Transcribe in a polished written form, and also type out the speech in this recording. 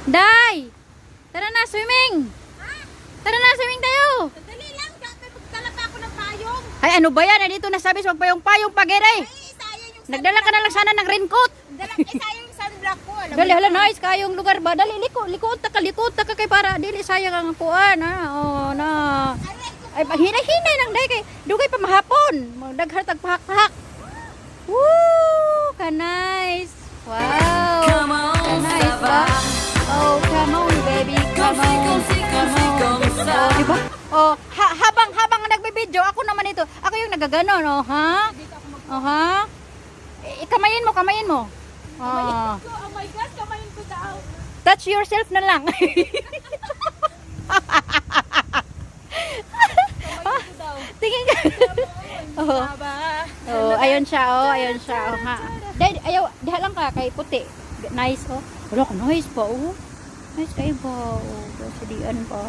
Day! Tara na, swimming! Tara na, swimming tayo! Dali lang, magdala pa ako ng payong. Ay, ano ba yan? Dito nasabi sa magpayong-payong pagere. Ay, sayang yung Nagdala ka na lang sana ng raincoat. sayang yung sunblock ko. Alam Dali, mo hala, na. nice kayong lugar ba? Dali, likod ta ka kay para. Dili, sayang ang kuan, ha? Oh, na. Ay, hinay-hinay lang, day, kay dugay pa mahapon. Daghan tagpahak-pahak. Woo! Ka-nice. Wow! Ka-nice ba? Oh, come on, baby. Come on. Oh, diba? Oh, habang nagbibideo, ako naman ito. Ako yung nagaganon, oh, ha? Oh, ha? Kamayin mo. Oh. Oh my God, kamayin ko daw. Touch yourself na lang. Tingin ka. Oh. Oh, ayun siya, oh, ha. Dahil ayaw, diha lang ka kay puti. Nice, oh. Wala ka, nice pa, oh. Nice kayo ba, oh. Sadian pa.